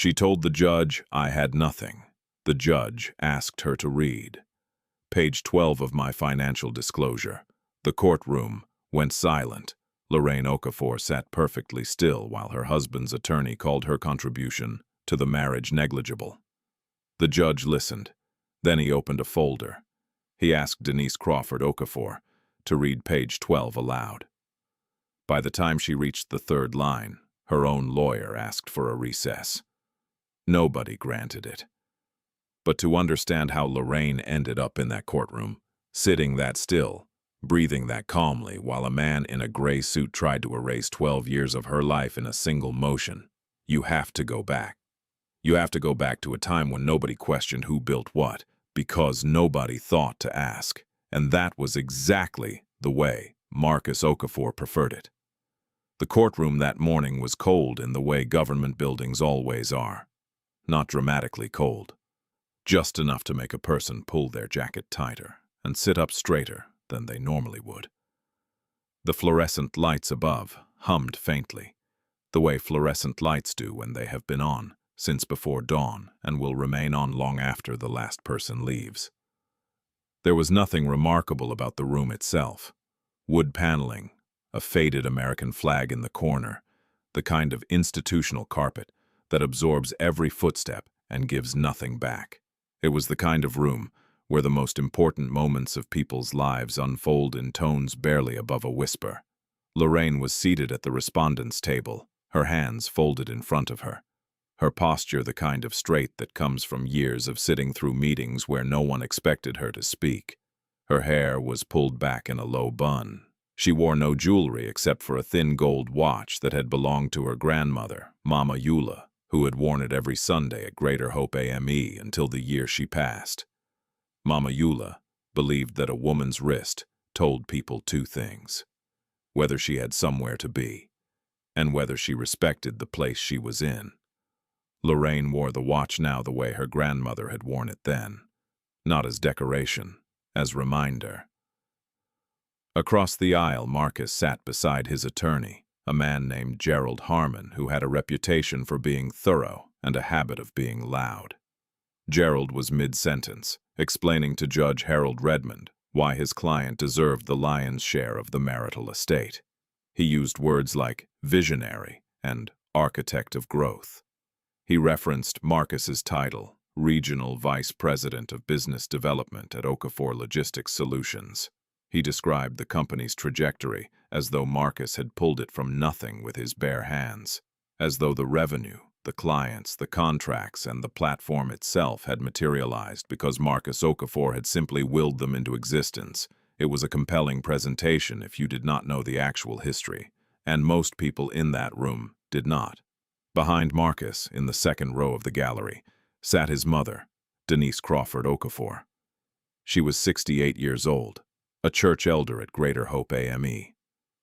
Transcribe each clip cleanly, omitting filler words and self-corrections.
She told the judge, "I had nothing." The judge asked her to read. Page 12 of my financial disclosure. The courtroom went silent. Lorraine Okafor sat perfectly still while her husband's attorney called her contribution to the marriage negligible. The judge listened. Then he opened a folder. He asked Denise Crawford Okafor to read page 12 aloud. By the time she reached the third line, her own lawyer asked for a recess. Nobody granted it. But to understand how Lorraine ended up in that courtroom, sitting that still, breathing that calmly while a man in a gray suit tried to erase 12 years of her life in a single motion, you have to go back. You have to go back to a time when nobody questioned who built what, because nobody thought to ask. And that was exactly the way Marcus Okafor preferred it. The courtroom that morning was cold in the way government buildings always are. Not dramatically cold. Just enough to make a person pull their jacket tighter and sit up straighter than they normally would. The fluorescent lights above hummed faintly, the way fluorescent lights do when they have been on since before dawn and will remain on long after the last person leaves. There was nothing remarkable about the room itself. Wood paneling, a faded American flag in the corner, the kind of institutional carpet that absorbs every footstep and gives nothing back. It was the kind of room where the most important moments of people's lives unfold in tones barely above a whisper. Lorraine was seated at the respondent's table, her hands folded in front of her. Her posture the kind of straight that comes from years of sitting through meetings where no one expected her to speak. Her hair was pulled back in a low bun. She wore no jewelry except for a thin gold watch that had belonged to her grandmother, Mama Eula, who had worn it every Sunday at Greater Hope AME until the year she passed. Mama Eula believed that a woman's wrist told people two things: whether she had somewhere to be, and whether she respected the place she was in. Lorraine wore the watch now the way her grandmother had worn it then, not as decoration, as reminder. Across the aisle, Marcus sat beside his attorney, a man named Gerald Harmon, who had a reputation for being thorough and a habit of being loud. Gerald was mid-sentence, explaining to Judge Harold Redmond why his client deserved the lion's share of the marital estate. He used words like visionary and architect of growth. He referenced Marcus's title, Regional Vice President of Business Development at Okafor Logistics Solutions. He described the company's trajectory as though Marcus had pulled it from nothing with his bare hands, as though the revenue, the clients, the contracts, and the platform itself had materialized because Marcus Okafor had simply willed them into existence. It was a compelling presentation if you did not know the actual history, and most people in that room did not. Behind Marcus, in the second row of the gallery, sat his mother, Denise Crawford Okafor. She was 68 years old, a church elder at Greater Hope AME,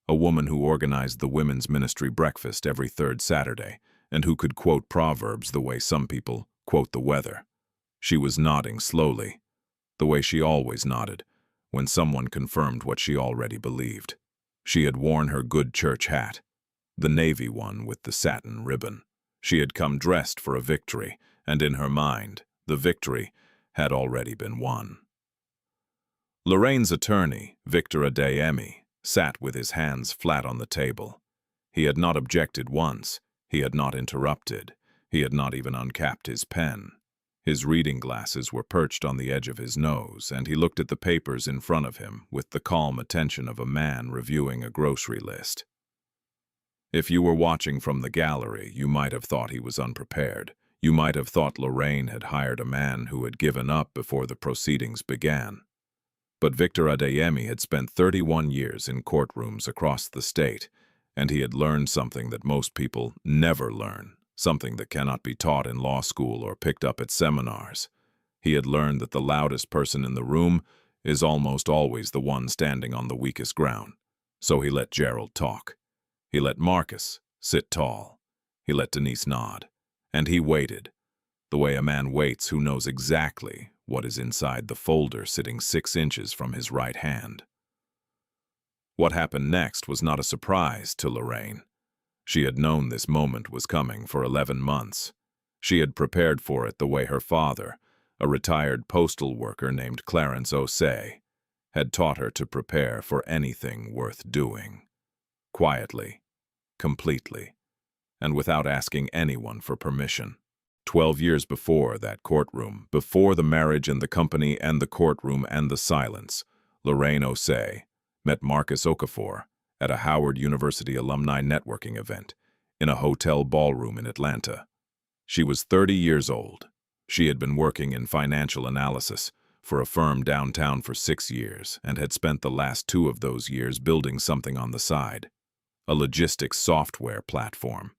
a woman who organized the women's ministry breakfast every third Saturday, and who could quote proverbs the way some people quote the weather. She was nodding slowly, the way she always nodded, when someone confirmed what she already believed. She had worn her good church hat, the navy one with the satin ribbon. She had come dressed for a victory, and in her mind, the victory had already been won. Lorraine's attorney, Victor Adeyemi, sat with his hands flat on the table. He had not objected once. He had not interrupted. He had not even uncapped his pen. His reading glasses were perched on the edge of his nose, and he looked at the papers in front of him with the calm attention of a man reviewing a grocery list. If you were watching from the gallery, you might have thought he was unprepared. You might have thought Lorraine had hired a man who had given up before the proceedings began. But Victor Adeyemi had spent 31 years in courtrooms across the state, and he had learned something that most people never learn, something that cannot be taught in law school or picked up at seminars. He had learned that the loudest person in the room is almost always the one standing on the weakest ground. So he let Gerald talk. He let Marcus sit tall. He let Denise nod. And he waited, the way a man waits who knows exactly what is inside the folder sitting 6 inches from his right hand. What happened next was not a surprise to Lorraine. She had known this moment was coming for 11 months. She had prepared for it the way her father, a retired postal worker named Clarence Osei, had taught her to prepare for anything worth doing. Quietly, completely, and without asking anyone for permission. 12 years before that courtroom, before the marriage and the company and the courtroom and the silence, Lorraine Osei met Marcus Okafor at a Howard University alumni networking event in a hotel ballroom in Atlanta. She was 30 years old. She had been working in financial analysis for a firm downtown for 6 years and had spent the last 2 of those years building something on the side, a logistics software platform.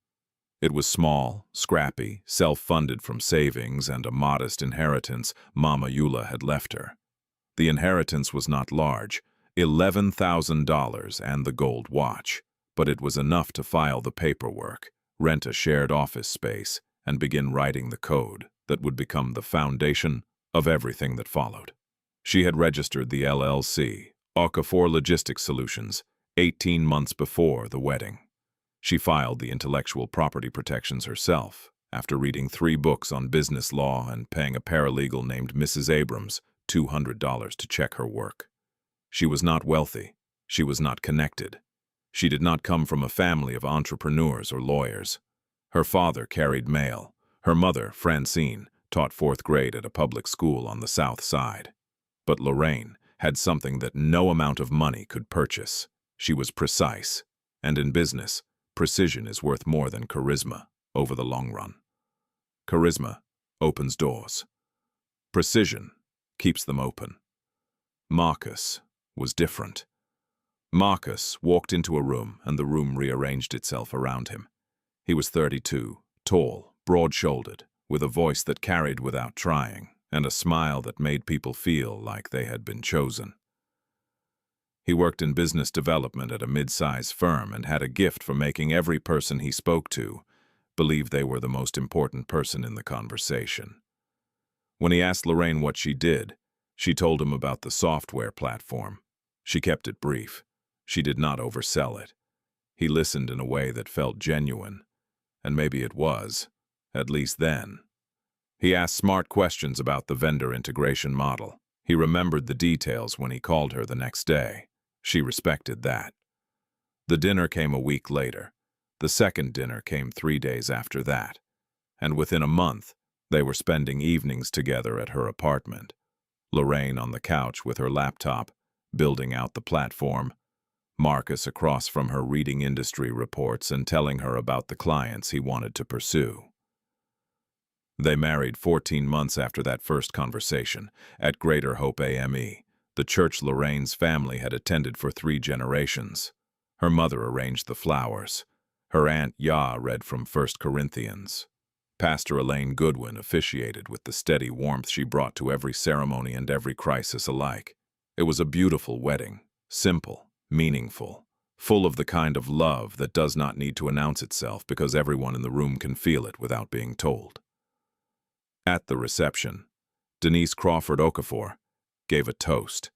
It was small, scrappy, self-funded from savings and a modest inheritance Mama Eula had left her. The inheritance was not large, $11,000 and the gold watch, but it was enough to file the paperwork, rent a shared office space, and begin writing the code that would become the foundation of everything that followed. She had registered the LLC, Okafor Logistics Solutions, 18 months before the wedding. She filed the intellectual property protections herself, after reading 3 books on business law and paying a paralegal named Mrs. Abrams $200 to check her work. She was not wealthy. She was not connected. She did not come from a family of entrepreneurs or lawyers. Her father carried mail. Her mother, Francine, taught 4th grade at a public school on the South Side. But Lorraine had something that no amount of money could purchase. She was precise, and in business, precision is worth more than charisma over the long run. Charisma opens doors. Precision keeps them open. Marcus was different. Marcus walked into a room, and the room rearranged itself around him. He was 32, tall, broad-shouldered, with a voice that carried without trying, and a smile that made people feel like they had been chosen. He worked in business development at a mid-size firm and had a gift for making every person he spoke to believe they were the most important person in the conversation. When he asked Lorraine what she did, she told him about the software platform. She kept it brief. She did not oversell it. He listened in a way that felt genuine, and maybe it was, at least then. He asked smart questions about the vendor integration model. He remembered the details when he called her the next day. She respected that. The dinner came a week later. The second dinner came 3 days after that. And within a month, they were spending evenings together at her apartment. Lorraine on the couch with her laptop, building out the platform. Marcus across from her reading industry reports and telling her about the clients he wanted to pursue. They married 14 months after that first conversation, at Greater Hope AME, the church Lorraine's family had attended for 3 generations. Her mother arranged the flowers. Her Aunt Ya read from 1 Corinthians. Pastor Elaine Goodwin officiated with the steady warmth she brought to every ceremony and every crisis alike. It was a beautiful wedding, simple, meaningful, full of the kind of love that does not need to announce itself because everyone in the room can feel it without being told. At the reception, Denise Crawford Okafor gave a toast.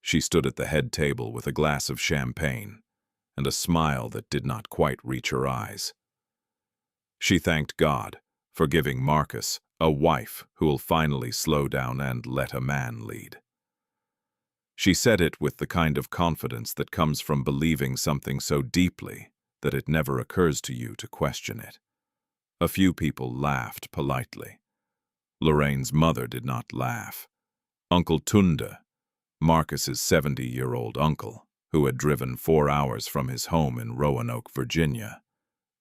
She stood at the head table with a glass of champagne and a smile that did not quite reach her eyes. She thanked God for giving Marcus a wife who will finally slow down and let a man lead. She said it with the kind of confidence that comes from believing something so deeply that it never occurs to you to question it. A few people laughed politely. Lorraine's mother did not laugh. Uncle Tunda, Marcus's 70-year-old uncle, who had driven 4 hours from his home in Roanoke, Virginia,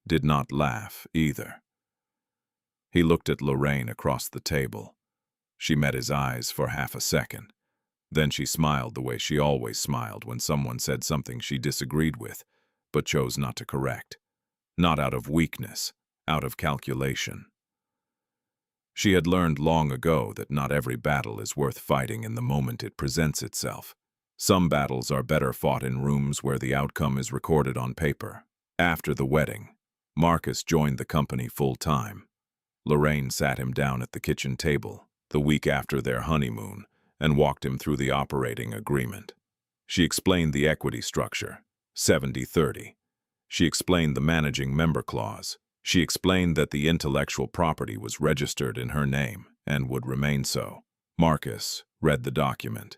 did not laugh either. He looked at Lorraine across the table. She met his eyes for half a second. Then she smiled the way she always smiled when someone said something she disagreed with, but chose not to correct. Not out of weakness, out of calculation. She had learned long ago that not every battle is worth fighting in the moment it presents itself. Some battles are better fought in rooms where the outcome is recorded on paper. After the wedding, Marcus joined the company full-time. Lorraine sat him down at the kitchen table, the week after their honeymoon, and walked him through the operating agreement. She explained the equity structure, 70-30. She explained the managing member clause, She explained that the intellectual property was registered in her name and would remain so. Marcus read the document.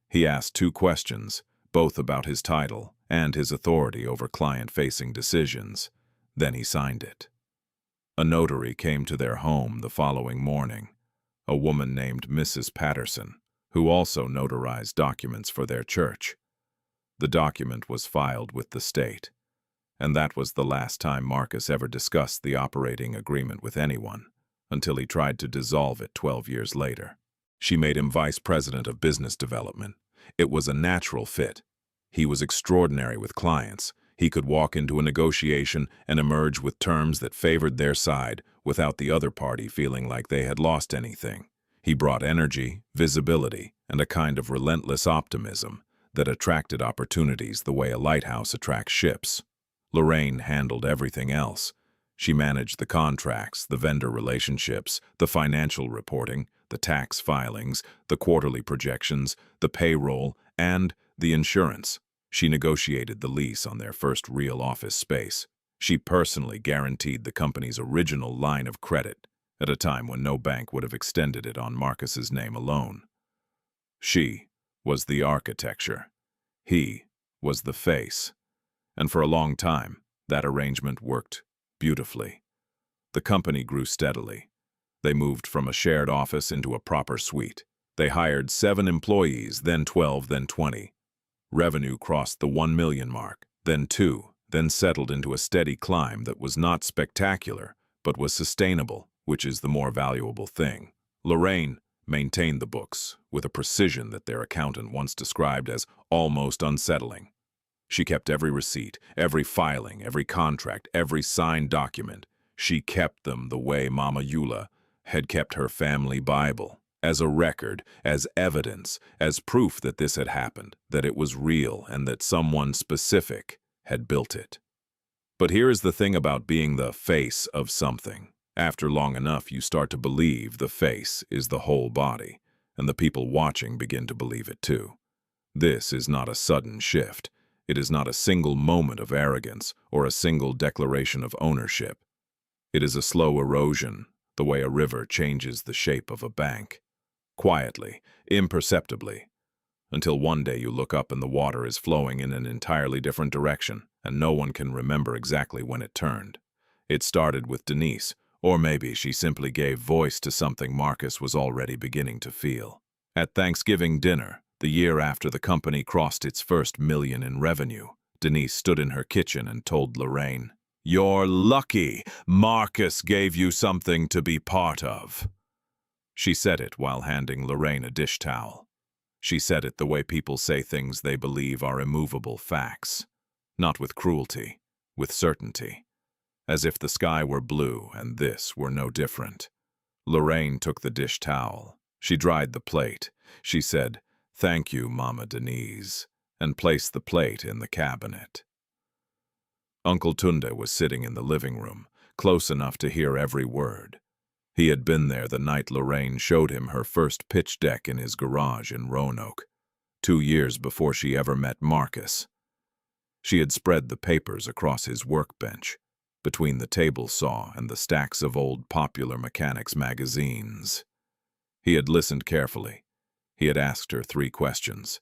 He asked 2 questions, both about his title and his authority over client-facing decisions. Then he signed it. A notary came to their home the following morning, a woman named Mrs. Patterson, who also notarized documents for their church. The document was filed with the state, and that was the last time Marcus ever discussed the operating agreement with anyone, until he tried to dissolve it 12 years later. She made him vice president of business development. It was a natural fit. He was extraordinary with clients. He could walk into a negotiation and emerge with terms that favored their side without the other party feeling like they had lost anything. He brought energy, visibility, and a kind of relentless optimism that attracted opportunities the way a lighthouse attracts ships. Lorraine handled everything else. She managed the contracts, the vendor relationships, the financial reporting, the tax filings, the quarterly projections, the payroll, and the insurance. She negotiated the lease on their first real office space. She personally guaranteed the company's original line of credit at a time when no bank would have extended it on Marcus's name alone. She was the architecture. He was the face. And for a long time, that arrangement worked beautifully. The company grew steadily. They moved from a shared office into a proper suite. They hired 7 employees, then 12, then 20. Revenue crossed the 1 million mark, then 2, then settled into a steady climb that was not spectacular, but was sustainable, which is the more valuable thing. Lorraine maintained the books with a precision that their accountant once described as almost unsettling. She kept every receipt, every filing, every contract, every signed document. She kept them the way Mama Eula had kept her family Bible, as a record, as evidence, as proof that this had happened, that it was real, and that someone specific had built it. But here is the thing about being the face of something. After long enough, you start to believe the face is the whole body, and the people watching begin to believe it too. This is not a sudden shift. It is not a single moment of arrogance or a single declaration of ownership. It is a slow erosion, the way a river changes the shape of a bank. Quietly, imperceptibly, until one day you look up and the water is flowing in an entirely different direction, and no one can remember exactly when it turned. It started with Denise, or maybe she simply gave voice to something Marcus was already beginning to feel. At Thanksgiving dinner, the year after the company crossed its first million in revenue, Denise stood in her kitchen and told Lorraine, "You're lucky Marcus gave you something to be part of." She said it while handing Lorraine a dish towel. She said it the way people say things they believe are immovable facts, not with cruelty, with certainty, as if the sky were blue and this were no different. Lorraine took the dish towel. She dried the plate. She said, "Thank you, Mama Denise," and placed the plate in the cabinet. Uncle Tunde was sitting in the living room, close enough to hear every word. He had been there the night Lorraine showed him her first pitch deck in his garage in Roanoke, 2 years before she ever met Marcus. She had spread the papers across his workbench, between the table saw and the stacks of old Popular Mechanics magazines. He had listened carefully. He had asked her 3 questions,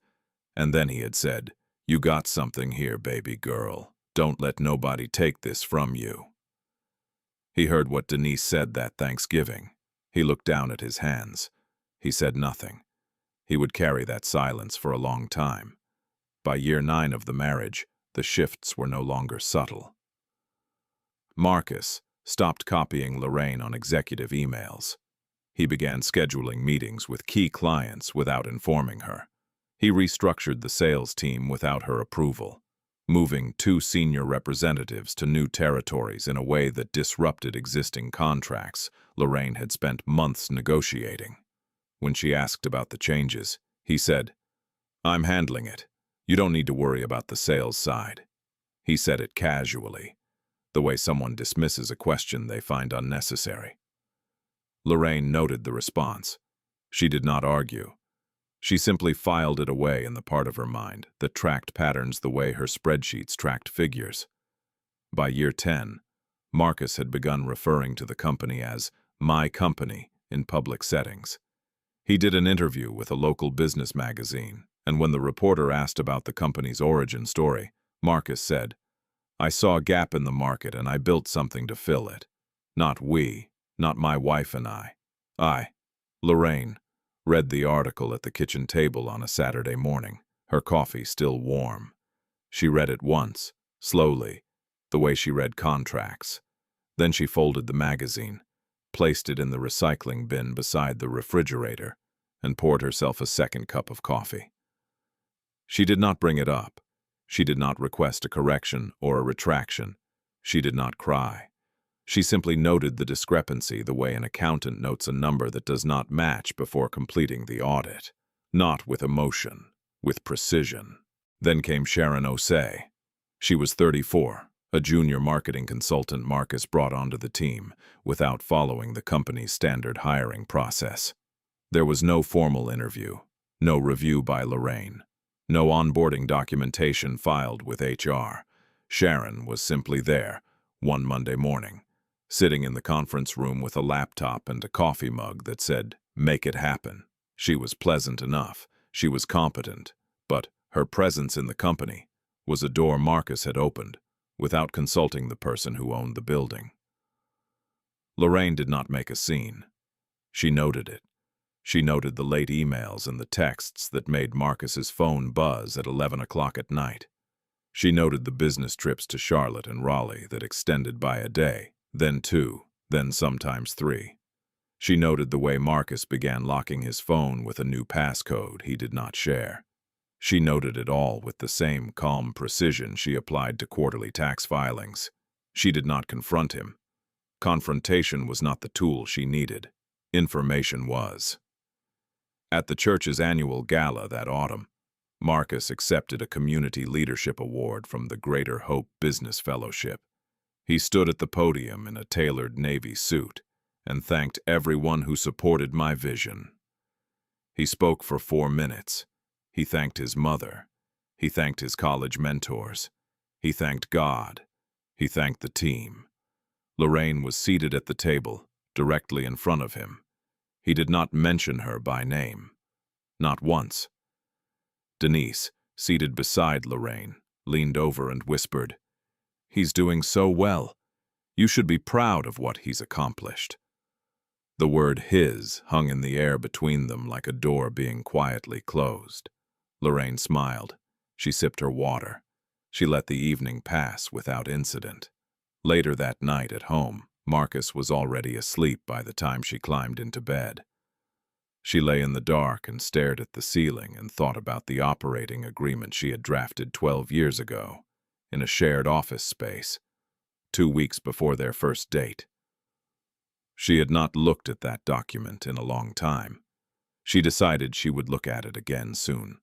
and then he had said, "You got something here, baby girl. Don't let nobody take this from you." He heard what Denise said that Thanksgiving. He looked down at his hands. He said nothing. He would carry that silence for a long time. By year 9 of the marriage, the shifts were no longer subtle. Marcus stopped copying Lorraine on executive emails. He began scheduling meetings with key clients without informing her. He restructured the sales team without her approval, moving 2 senior representatives to new territories in a way that disrupted existing contracts Lorraine had spent months negotiating. When she asked about the changes, he said, "I'm handling it. You don't need to worry about the sales side." He said it casually, the way someone dismisses a question they find unnecessary. Lorraine noted the response. She did not argue. She simply filed it away in the part of her mind that tracked patterns the way her spreadsheets tracked figures. By year 10, Marcus had begun referring to the company as my company in public settings. He did an interview with a local business magazine, and when the reporter asked about the company's origin story, Marcus said, "I saw a gap in the market and I built something to fill it. Not we, not my wife and I. Lorraine, read the article at the kitchen table on a Saturday morning, her coffee still warm. She read it once, slowly, the way she read contracts. Then she folded the magazine, placed it in the recycling bin beside the refrigerator, and poured herself a second cup of coffee. She did not bring it up. She did not request a correction or a retraction. She did not cry. She simply noted the discrepancy the way an accountant notes a number that does not match before completing the audit. Not with emotion, with precision. Then came Sharon Osei. She was 34, a junior marketing consultant Marcus brought onto the team without following the company's standard hiring process. There was no formal interview, no review by Lorraine, no onboarding documentation filed with HR. Sharon was simply there, one Monday morning, sitting in the conference room with a laptop and a coffee mug that said, "Make it happen." She was pleasant enough, she was competent, but her presence in the company was a door Marcus had opened without consulting the person who owned the building. Lorraine did not make a scene. She noted it. She noted the late emails and the texts that made Marcus's phone buzz at 11 o'clock at night. She noted the business trips to Charlotte and Raleigh that extended by a day, then 2, then sometimes 3. She noted the way Marcus began locking his phone with a new passcode he did not share. She noted it all with the same calm precision she applied to quarterly tax filings. She did not confront him. Confrontation was not the tool she needed. Information was. At the church's annual gala that autumn, Marcus accepted a Community Leadership Award from the Greater Hope Business Fellowship. He stood at the podium in a tailored navy suit and thanked everyone who supported my vision. He spoke for 4 minutes. He thanked his mother. He thanked his college mentors. He thanked God. He thanked the team. Lorraine was seated at the table, directly in front of him. He did not mention her by name. Not once. Denise, seated beside Lorraine, leaned over and whispered, "He's doing so well. You should be proud of what he's accomplished." The word "his" hung in the air between them like a door being quietly closed. Lorraine smiled. She sipped her water. She let the evening pass without incident. Later that night at home, Marcus was already asleep by the time she climbed into bed. She lay in the dark and stared at the ceiling and thought about the operating agreement she had drafted 12 years ago, in a shared office space, 2 weeks before their first date. She had not looked at that document in a long time. She decided she would look at it again soon.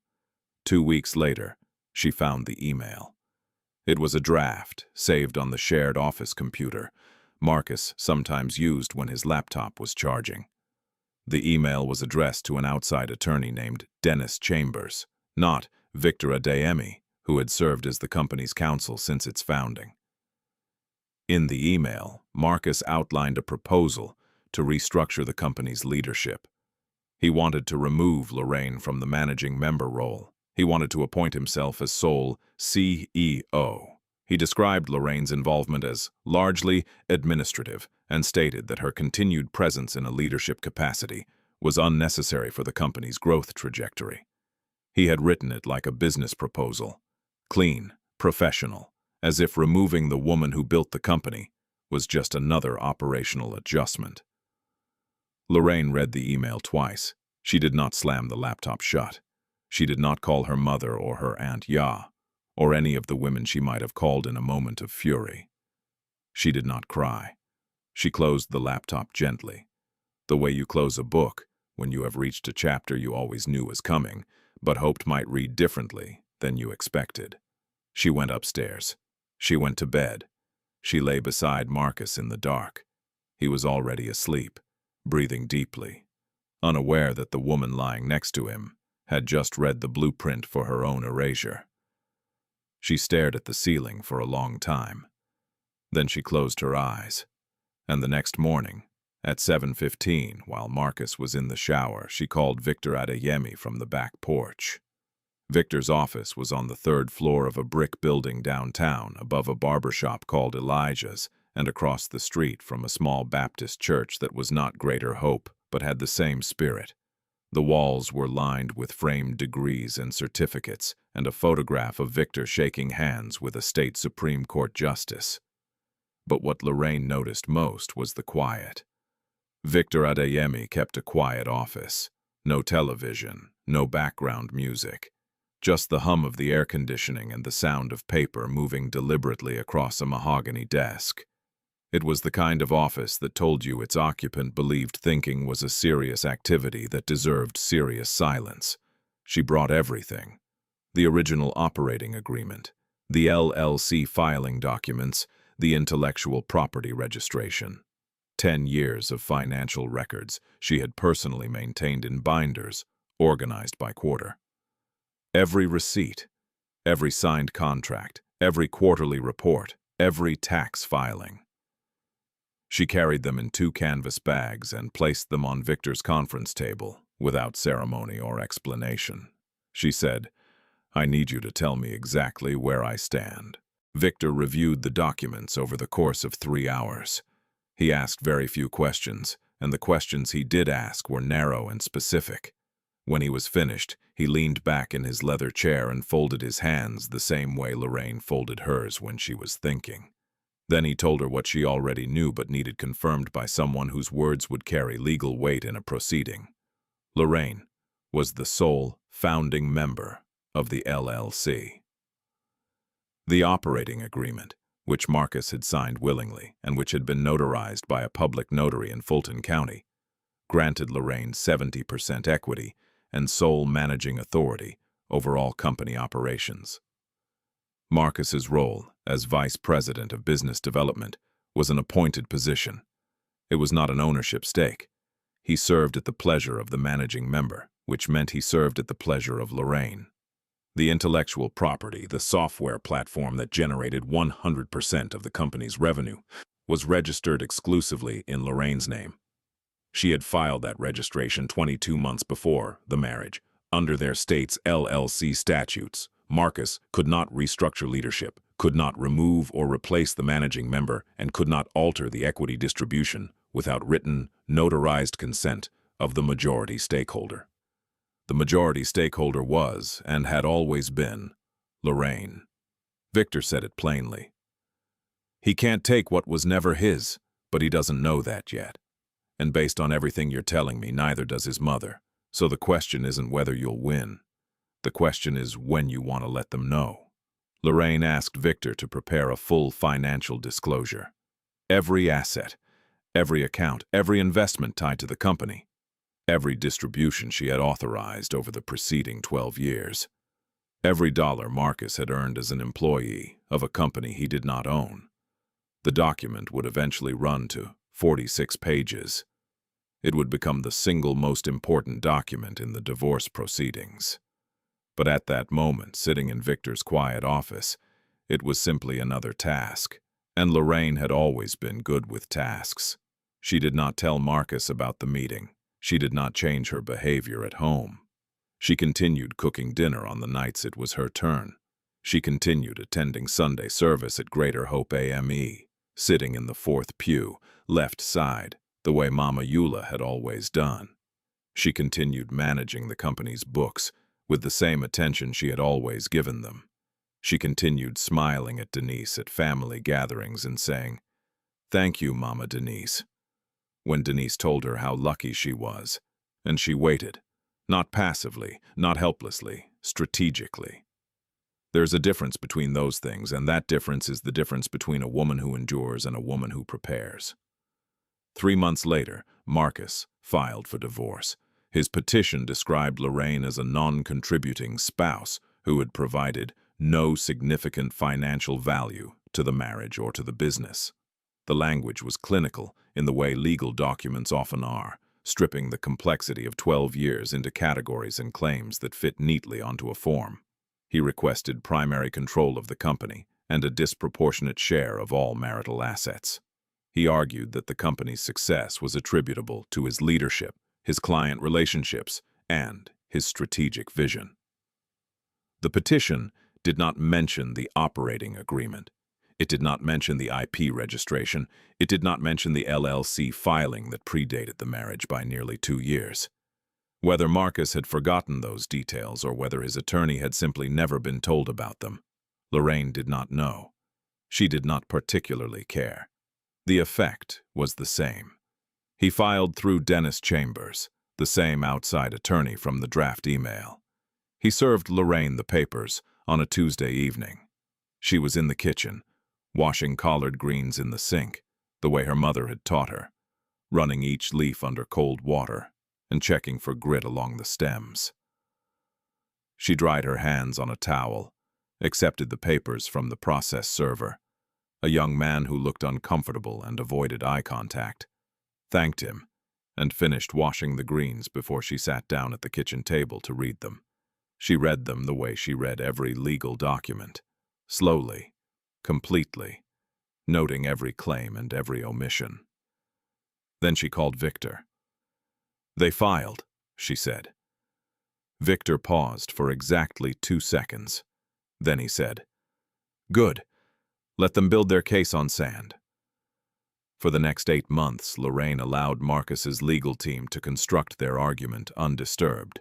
2 weeks later, she found the email. It was a draft, saved on the shared office computer Marcus sometimes used when his laptop was charging. The email was addressed to an outside attorney named Dennis Chambers, not Victor Adeyemi, who had served as the company's counsel since its founding. In the email, Marcus outlined a proposal to restructure the company's leadership. He wanted to remove Lorraine from the managing member role. He wanted to appoint himself as sole CEO. He described Lorraine's involvement as largely administrative and stated that her continued presence in a leadership capacity was unnecessary for the company's growth trajectory. He had written it like a business proposal, clean, professional, as if removing the woman who built the company was just another operational adjustment. Lorraine read the email twice. She did not slam the laptop shut. She did not call her mother or her Aunt Ya, or any of the women she might have called in a moment of fury. She did not cry. She closed the laptop gently, the way you close a book when you have reached a chapter you always knew was coming, but hoped might read differently than you expected. She went upstairs. She went to bed. She lay beside Marcus in the dark. He was already asleep, breathing deeply, unaware that the woman lying next to him had just read the blueprint for her own erasure. She stared at the ceiling for a long time. Then she closed her eyes. And the next morning, at 7:15, while Marcus was in the shower, she called Victor Adeyemi from the back porch. Victor's office was on the third floor of a brick building downtown, above a barbershop called Elijah's, and across the street from a small Baptist church that was not Greater Hope, but had the same spirit. The walls were lined with framed degrees and certificates, and a photograph of Victor shaking hands with a state Supreme Court justice. But what Lorraine noticed most was the quiet. Victor Adeyemi kept a quiet office. No television, no background music. Just the hum of the air conditioning and the sound of paper moving deliberately across a mahogany desk. It was the kind of office that told you its occupant believed thinking was a serious activity that deserved serious silence. She brought everything: the original operating agreement, the LLC filing documents, the intellectual property registration. 10 years of financial records she had personally maintained in binders, organized by quarter. Every receipt, every signed contract, every quarterly report, every tax filing. She carried them in 2 canvas bags and placed them on Victor's conference table, without ceremony or explanation. She said, "I need you to tell me exactly where I stand." Victor reviewed the documents over the course of 3 hours. He asked very few questions, and the questions he did ask were narrow and specific. When he was finished, he leaned back in his leather chair and folded his hands the same way Lorraine folded hers when she was thinking. Then he told her what she already knew but needed confirmed by someone whose words would carry legal weight in a proceeding. Lorraine was the sole founding member of the LLC. The operating agreement, which Marcus had signed willingly and which had been notarized by a public notary in Fulton County, granted Lorraine 70% equity and sole managing authority over all company operations. Marcus's role as Vice President of Business Development was an appointed position. It was not an ownership stake. He served at the pleasure of the managing member, which meant he served at the pleasure of Lorraine. The intellectual property, the software platform that generated 100% of the company's revenue, was registered exclusively in Lorraine's name. She had filed that registration 22 months before the marriage. Under their state's LLC statutes, Marcus could not restructure leadership, could not remove or replace the managing member, and could not alter the equity distribution without written, notarized consent of the majority stakeholder. The majority stakeholder was, and had always been, Lorraine. Victor said it plainly. He can't take what was never his, but he doesn't know that yet. And based on everything you're telling me, neither does his mother. So the question isn't whether you'll win. The question is when you want to let them know. Lorraine asked Victor to prepare a full financial disclosure. Every asset, every account, every investment tied to the company, every distribution she had authorized over the preceding 12 years. Every dollar Marcus had earned as an employee of a company he did not own. The document would eventually run to 46 pages. It would become the single most important document in the divorce proceedings. But at that moment, sitting in Victor's quiet office, it was simply another task, and Lorraine had always been good with tasks. She did not tell Marcus about the meeting. She did not change her behavior at home. She continued cooking dinner on the nights it was her turn. She continued attending Sunday service at Greater Hope AME, sitting in the 4th pew, left side, the way Mama Eula had always done. She continued managing the company's books with the same attention she had always given them. She continued smiling at Denise at family gatherings and saying, "Thank you, Mama Denise," when Denise told her how lucky she was, and she waited, not passively, not helplessly, strategically. There's a difference between those things, and that difference is the difference between a woman who endures and a woman who prepares. 3 months later, Marcus filed for divorce. His petition described Lorraine as a non-contributing spouse who had provided no significant financial value to the marriage or to the business. The language was clinical in the way legal documents often are, stripping the complexity of 12 years into categories and claims that fit neatly onto a form. He requested primary control of the company and a disproportionate share of all marital assets. He argued that the company's success was attributable to his leadership, his client relationships, and his strategic vision. The petition did not mention the operating agreement. It did not mention the IP registration. It did not mention the LLC filing that predated the marriage by nearly 2 years. Whether Marcus had forgotten those details or whether his attorney had simply never been told about them, Lorraine did not know. She did not particularly care. The effect was the same. He filed through Dennis Chambers, the same outside attorney from the draft email. He served Lorraine the papers on a Tuesday evening. She was in the kitchen, washing collard greens in the sink, the way her mother had taught her, running each leaf under cold water and checking for grit along the stems. She dried her hands on a towel, accepted the papers from the process server, a young man who looked uncomfortable and avoided eye contact, thanked him, and finished washing the greens before she sat down at the kitchen table to read them. She read them the way she read every legal document, slowly, completely, noting every claim and every omission. Then she called Victor. "They filed," she said. Victor paused for exactly 2 seconds. Then he said, "Good. Let them build their case on sand." For the next 8 months, Lorraine allowed Marcus's legal team to construct their argument undisturbed.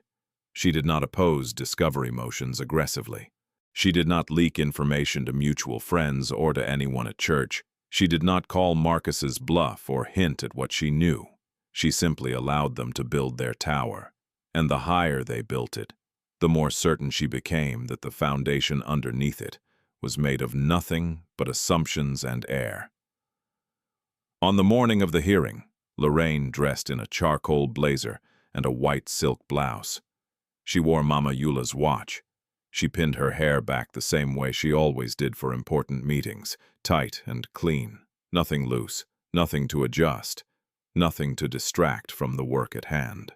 She did not oppose discovery motions aggressively. She did not leak information to mutual friends or to anyone at church. She did not call Marcus's bluff or hint at what she knew. She simply allowed them to build their tower. And the higher they built it, the more certain she became that the foundation underneath it was made of nothing but assumptions and air. On the morning of the hearing, Lorraine dressed in a charcoal blazer and a white silk blouse. She wore Mama Eula's watch. She pinned her hair back the same way she always did for important meetings, tight and clean, nothing loose, nothing to adjust, nothing to distract from the work at hand.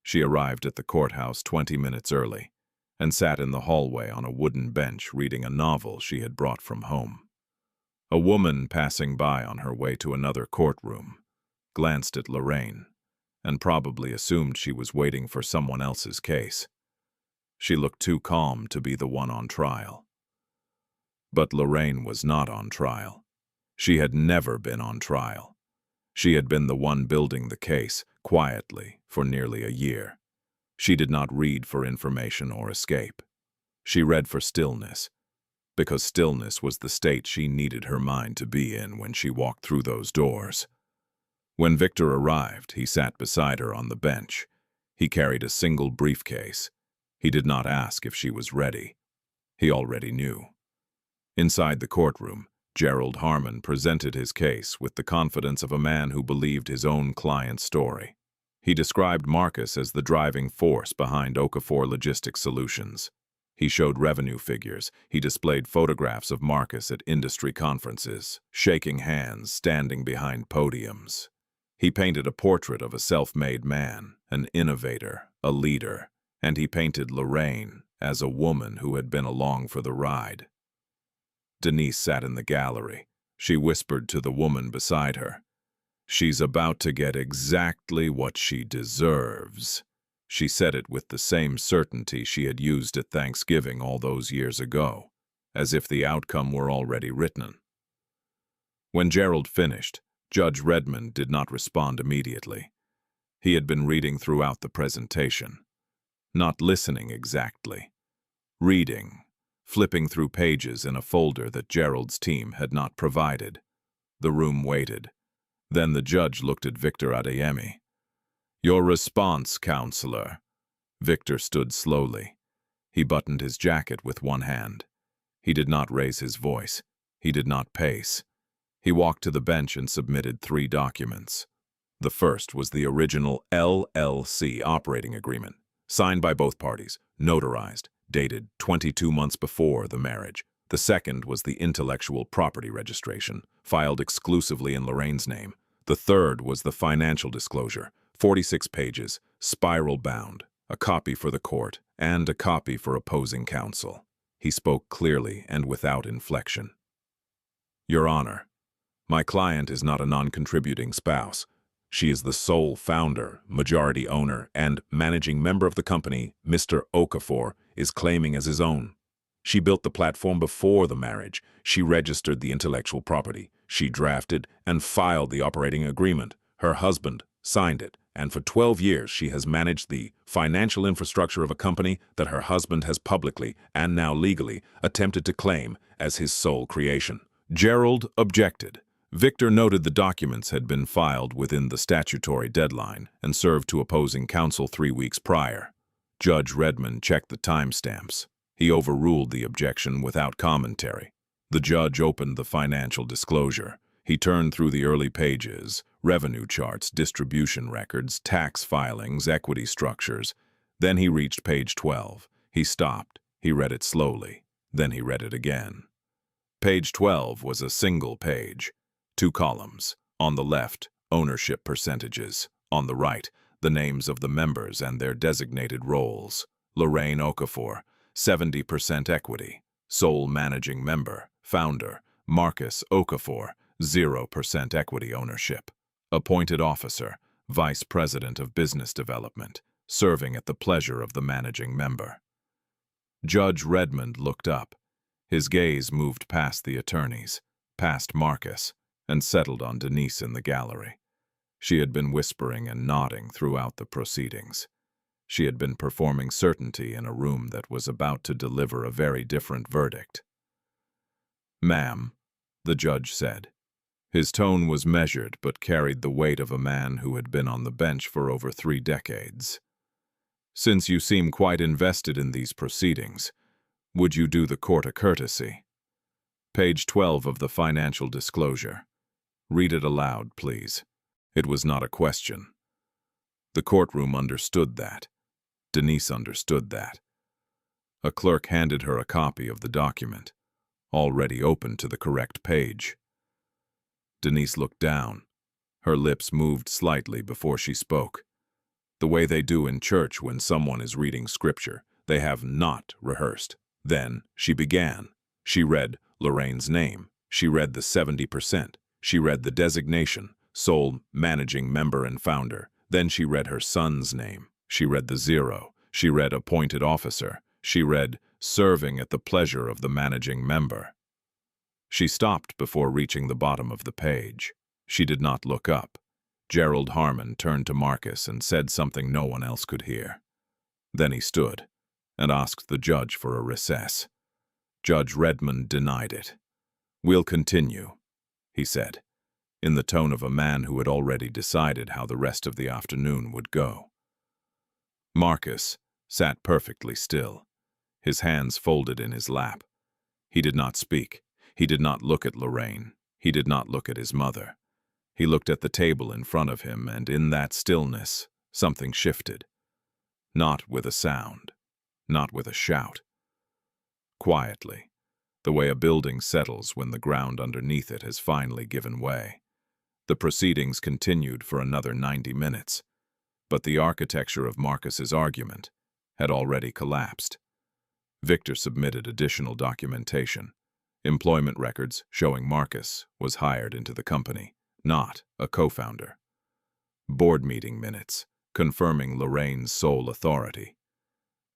She arrived at the courthouse 20 minutes early and sat in the hallway on a wooden bench reading a novel she had brought from home. A woman passing by on her way to another courtroom glanced at Lorraine and probably assumed she was waiting for someone else's case. She looked too calm to be the one on trial. But Lorraine was not on trial. She had never been on trial. She had been the one building the case, quietly, for nearly a year. She did not read for information or escape. She read for stillness, because stillness was the state she needed her mind to be in when she walked through those doors. When Victor arrived, he sat beside her on the bench. He carried a single briefcase. He did not ask if she was ready. He already knew. Inside the courtroom, Gerald Harmon presented his case with the confidence of a man who believed his own client's story. He described Marcus as the driving force behind Okafor Logistics Solutions. He showed revenue figures. He displayed photographs of Marcus at industry conferences, shaking hands, standing behind podiums. He painted a portrait of a self-made man, an innovator, a leader, and he painted Lorraine as a woman who had been along for the ride. Denise sat in the gallery. She whispered to the woman beside her, "She's about to get exactly what she deserves." She said it with the same certainty she had used at Thanksgiving all those years ago, as if the outcome were already written. When Gerald finished, Judge Redmond did not respond immediately. He had been reading throughout the presentation, not listening exactly, reading, flipping through pages in a folder that Gerald's team had not provided. The room waited. Then the judge looked at Victor Adeyemi. "Your response, counselor." Victor stood slowly. He buttoned his jacket with one hand. He did not raise his voice. He did not pace. He walked to the bench and submitted 3 documents. The first was the original LLC operating agreement, signed by both parties, notarized, dated 22 months before the marriage. The second was the intellectual property registration, filed exclusively in Lorraine's name. The third was the financial disclosure, 46 pages, spiral-bound, a copy for the court and a copy for opposing counsel. He spoke clearly and without inflection. Your Honor, my client is not a non-contributing spouse. She is the sole founder, majority owner, and managing member of the company Mr. Okafor is claiming as his own. She built the platform before the marriage. She registered the intellectual property. She drafted and filed the operating agreement. Her husband signed it, and for 12 years she has managed the financial infrastructure of a company that her husband has publicly, and now legally, attempted to claim as his sole creation. Gerald objected. Victor noted the documents had been filed within the statutory deadline and served to opposing counsel 3 weeks prior. Judge Redmond checked the timestamps. He overruled the objection without commentary. The judge opened the financial disclosure. He turned through the early pages, revenue charts, distribution records, tax filings, equity structures. Then he reached page 12. He stopped. He read it slowly. Then he read it again. Page 12 was a single page. 2 columns. On the left, ownership percentages. On the right, the names of the members and their designated roles. Lorraine Okafor, 70% equity. Sole managing member, founder. Marcus Okafor, 0% equity ownership. Appointed officer, vice president of business development, serving at the pleasure of the managing member. Judge Redmond looked up. His gaze moved past the attorneys, past Marcus, and settled on Denise in the gallery. She had been whispering and nodding throughout the proceedings. She had been performing certainty in a room that was about to deliver a very different verdict. "Ma'am," the judge said. His tone was measured but carried the weight of a man who had been on the bench for over 3 decades. "Since you seem quite invested in these proceedings, would you do the court a courtesy? Page 12 of the financial disclosure. Read it aloud, please." It was not a question. The courtroom understood that. Denise understood that. A clerk handed her a copy of the document, already open to the correct page. Denise looked down. Her lips moved slightly before she spoke. The way they do in church when someone is reading scripture, they have not rehearsed. Then she began. She read Lorraine's name. She read the 70%. She read the designation, sole managing member and founder. Then she read her son's name. She read the 0. She read appointed officer. She read serving at the pleasure of the managing member. She stopped before reaching the bottom of the page. She did not look up. Gerald Harmon turned to Marcus and said something no one else could hear. Then he stood and asked the judge for a recess. Judge Redmond denied it. "We'll continue," he said, in the tone of a man who had already decided how the rest of the afternoon would go. Marcus sat perfectly still, his hands folded in his lap. He did not speak. He did not look at Lorraine. He did not look at his mother. He looked at the table in front of him, and in that stillness, something shifted. Not with a sound, not with a shout. Quietly, the way a building settles when the ground underneath it has finally given way. The proceedings continued for another 90 minutes, but the architecture of Marcus's argument had already collapsed. Victor submitted additional documentation, employment records showing Marcus was hired into the company, not a co-founder. Board meeting minutes confirming Lorraine's sole authority.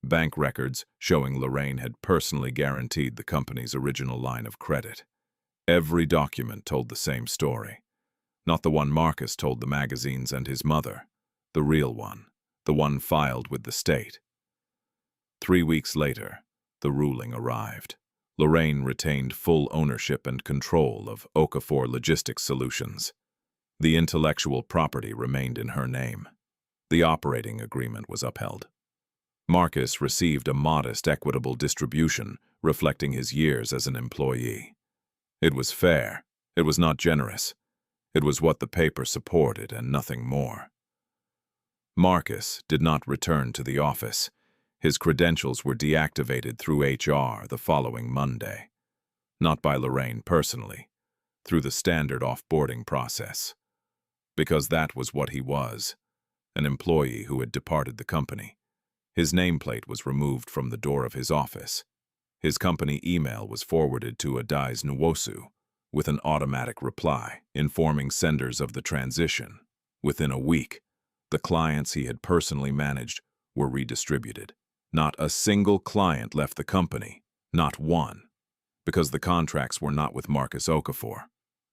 Bank records showing Lorraine had personally guaranteed the company's original line of credit. Every document told the same story. Not the one Marcus told the magazines and his mother, the real one, the one filed with the state. 3 weeks later, the ruling arrived. Lorraine retained full ownership and control of Okafor Logistics Solutions. The intellectual property remained in her name. The operating agreement was upheld. Marcus received a modest equitable distribution reflecting his years as an employee. It was fair. It was not generous. It was what the paper supported and nothing more. Marcus did not return to the office. His credentials were deactivated through HR the following Monday. Not by Lorraine personally, through the standard off-boarding process. Because that was what he was, an employee who had departed the company. His nameplate was removed from the door of his office. His company email was forwarded to Adai's Nwosu with an automatic reply informing senders of the transition. Within a week, the clients he had personally managed were redistributed. Not a single client left the company, not one, because the contracts were not with Marcus Okafor.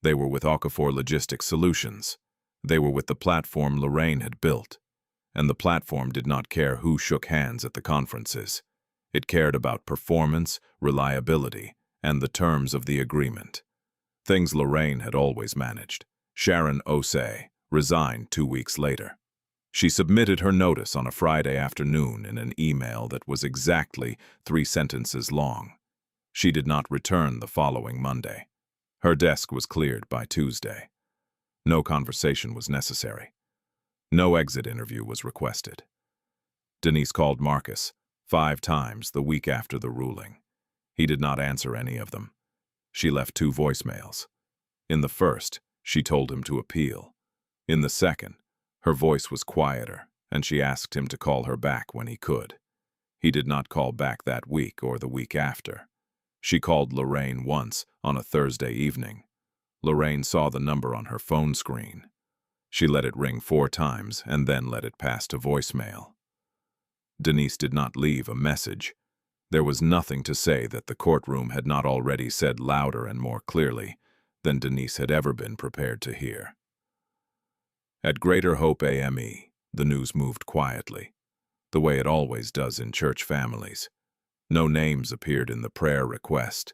They were with Okafor Logistics Solutions. They were with the platform Lorraine had built, and the platform did not care who shook hands at the conferences. It cared about performance, reliability, and the terms of the agreement. Things Lorraine had always managed. Sharon Osei resigned 2 weeks later. She submitted her notice on a Friday afternoon in an email that was exactly 3 sentences long. She did not return the following Monday. Her desk was cleared by Tuesday. No conversation was necessary. No exit interview was requested. Denise called Marcus 5 times the week after the ruling. He did not answer any of them. She left 2 voicemails. In the first, she told him to appeal. In the second, her voice was quieter, and she asked him to call her back when he could. He did not call back that week or the week after. She called Lorraine once on a Thursday evening. Lorraine saw the number on her phone screen. She let it ring 4 times and then let it pass to voicemail. Denise did not leave a message. There was nothing to say that the courtroom had not already said louder and more clearly than Denise had ever been prepared to hear. At Greater Hope AME, the news moved quietly, the way it always does in church families. No names appeared in the prayer request,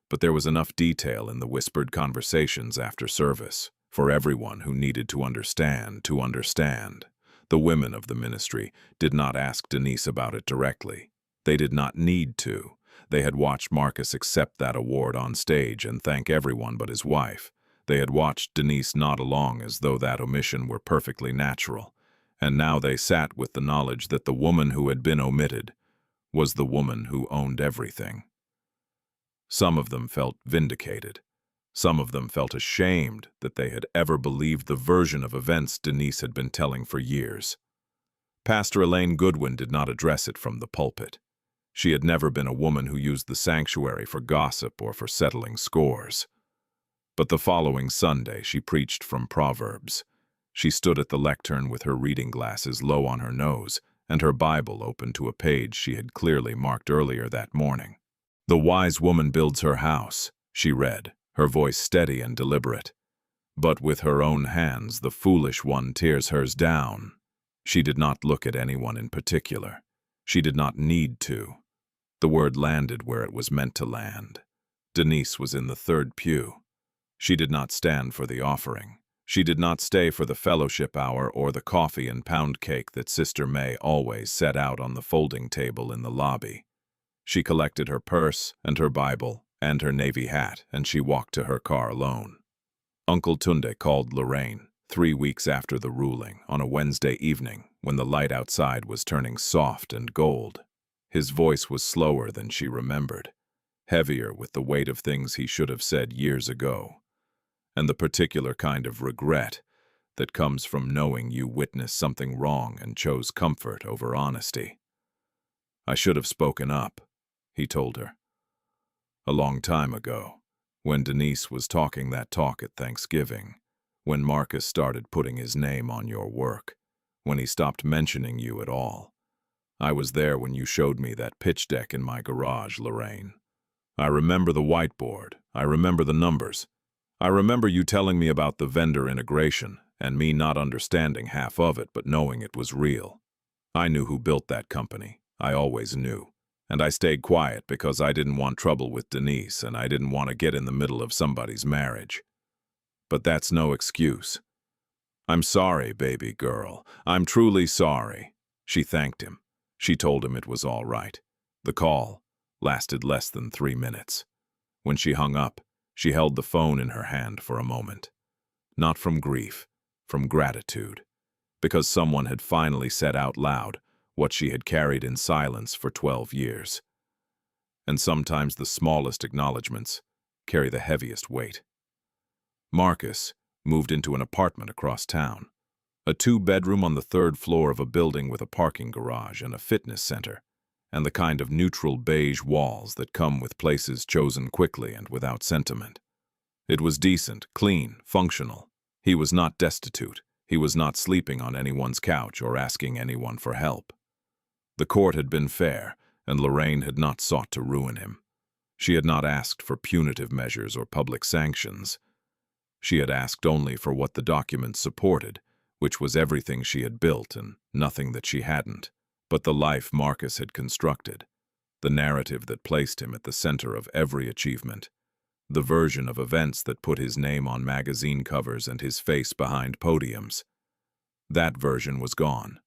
but there was enough detail in the whispered conversations after service for everyone who needed to understand to understand. The women of the ministry did not ask Denise about it directly. They did not need to. They had watched Marcus accept that award on stage and thank everyone but his wife. They had watched Denise nod along as though that omission were perfectly natural, and now they sat with the knowledge that the woman who had been omitted was the woman who owned everything. Some of them felt vindicated. Some of them felt ashamed that they had ever believed the version of events Denise had been telling for years. Pastor Elaine Goodwin did not address it from the pulpit. She had never been a woman who used the sanctuary for gossip or for settling scores. But the following Sunday she preached from Proverbs. She stood at the lectern with her reading glasses low on her nose and her Bible open to a page she had clearly marked earlier that morning. "The wise woman builds her house," she read, her voice steady and deliberate. "But with her own hands the foolish one tears hers down." She did not look at anyone in particular. She did not need to. The word landed where it was meant to land. Denise was in the 3rd pew. She did not stand for the offering. She did not stay for the fellowship hour or the coffee and pound cake that Sister May always set out on the folding table in the lobby. She collected her purse and her Bible and her navy hat, and she walked to her car alone. Uncle Tunde called Lorraine 3 weeks after the ruling on a Wednesday evening when the light outside was turning soft and gold. His voice was slower than she remembered, heavier with the weight of things he should have said years ago, and the particular kind of regret that comes from knowing you witnessed something wrong and chose comfort over honesty. "I should have spoken up," he told her. "A long time ago, when Denise was talking that talk at Thanksgiving, when Marcus started putting his name on your work, when he stopped mentioning you at all. I was there when you showed me that pitch deck in my garage, Lorraine. I remember the whiteboard. I remember the numbers. I remember you telling me about the vendor integration and me not understanding half of it but knowing it was real. I knew who built that company. I always knew. And I stayed quiet because I didn't want trouble with Denise and I didn't want to get in the middle of somebody's marriage. But that's no excuse. I'm sorry, baby girl. I'm truly sorry." She thanked him. She told him it was all right. The call lasted less than 3 minutes. When she hung up, she held the phone in her hand for a moment. Not from grief, from gratitude, because someone had finally said out loud what she had carried in silence for 12 years. And sometimes the smallest acknowledgments carry the heaviest weight. Marcus moved into an apartment across town, a 2-bedroom on the 3rd floor of a building with a parking garage and a fitness center, and the kind of neutral beige walls that come with places chosen quickly and without sentiment. It was decent, clean, functional. He was not destitute. He was not sleeping on anyone's couch or asking anyone for help. The court had been fair, and Lorraine had not sought to ruin him. She had not asked for punitive measures or public sanctions. She had asked only for what the documents supported, which was everything she had built and nothing that she hadn't, but the life Marcus had constructed, the narrative that placed him at the center of every achievement, the version of events that put his name on magazine covers and his face behind podiums. That version was gone.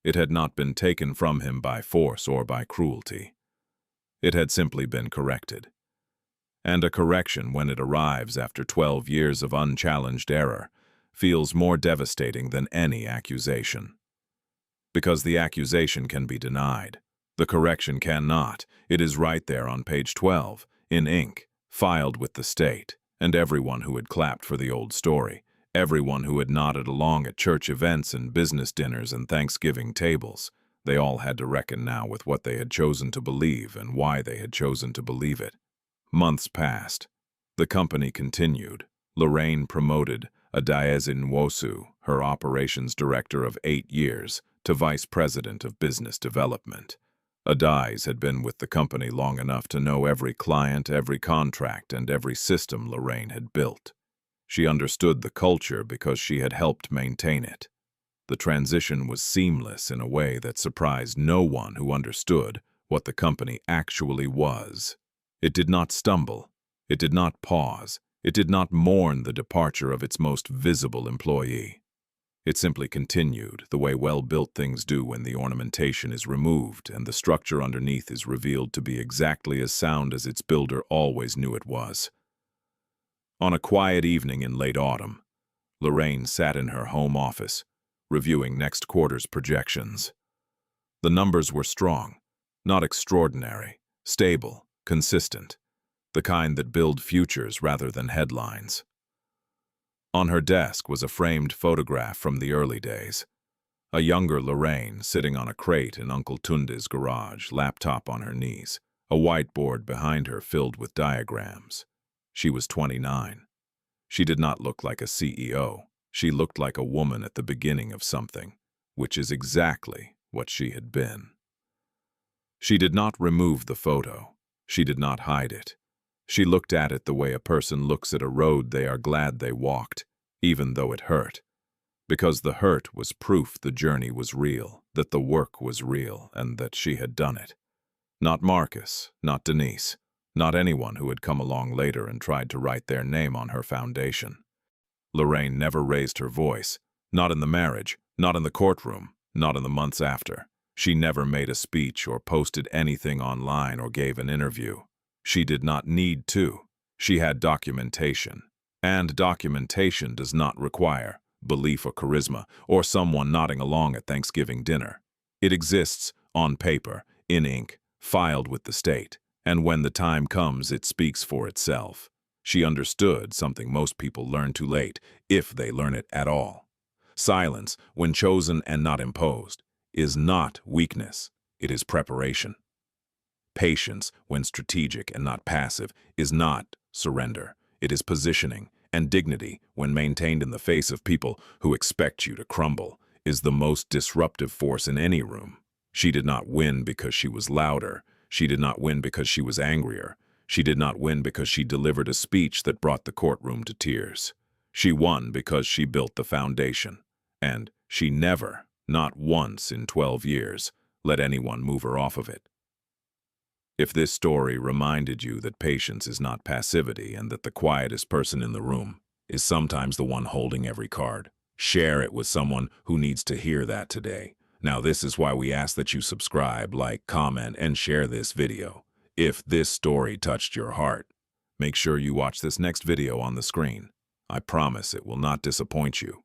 It had not been taken from him by force or by cruelty. It had simply been corrected. And a correction, when it arrives after 12 years of unchallenged error, feels more devastating than any accusation. Because the accusation can be denied. The correction cannot. It is right there on page 12, in ink, filed with the state, and everyone who had clapped for the old story, everyone who had nodded along at church events and business dinners and Thanksgiving tables, they all had to reckon now with what they had chosen to believe and why they had chosen to believe it. Months passed. The company continued. Lorraine promoted Adaeze Nwosu, her operations director of 8 years, to vice president of business development. Adaeze had been with the company long enough to know every client, every contract, and every system Lorraine had built. She understood the culture because she had helped maintain it. The transition was seamless in a way that surprised no one who understood what the company actually was. It did not stumble. It did not pause. It did not mourn the departure of its most visible employee. It simply continued, the way well-built things do when the ornamentation is removed and the structure underneath is revealed to be exactly as sound as its builder always knew it was. On a quiet evening in late autumn, Lorraine sat in her home office, reviewing next quarter's projections. The numbers were strong, not extraordinary, stable, consistent, the kind that build futures rather than headlines. On her desk was a framed photograph from the early days. A younger Lorraine sitting on a crate in Uncle Tunde's garage, laptop on her knees, a whiteboard behind her filled with diagrams. She was 29. She did not look like a CEO. She looked like a woman at the beginning of something, which is exactly what she had been. She did not remove the photo. She did not hide it. She looked at it the way a person looks at a road they are glad they walked, even though it hurt. Because the hurt was proof the journey was real, that the work was real, and that she had done it. Not Marcus, not Denise, not anyone who had come along later and tried to write their name on her foundation. Lorraine never raised her voice, not in the marriage, not in the courtroom, not in the months after. She never made a speech or posted anything online or gave an interview. She did not need to. She had documentation. And documentation does not require belief or charisma or someone nodding along at Thanksgiving dinner. It exists on paper, in ink, filed with the state, and when the time comes, it speaks for itself. She understood something most people learn too late, if they learn it at all. Silence, when chosen and not imposed, is not weakness, it is preparation. Patience, when strategic and not passive, is not surrender. It is positioning, and dignity, when maintained in the face of people who expect you to crumble, is the most disruptive force in any room. She did not win because she was louder. She did not win because she was angrier. She did not win because she delivered a speech that brought the courtroom to tears. She won because she built the foundation. And she never, not once in 12 years, let anyone move her off of it. If this story reminded you that patience is not passivity and that the quietest person in the room is sometimes the one holding every card, share it with someone who needs to hear that today. Now, this is why we ask that you subscribe, like, comment, and share this video. If this story touched your heart, make sure you watch this next video on the screen. I promise it will not disappoint you.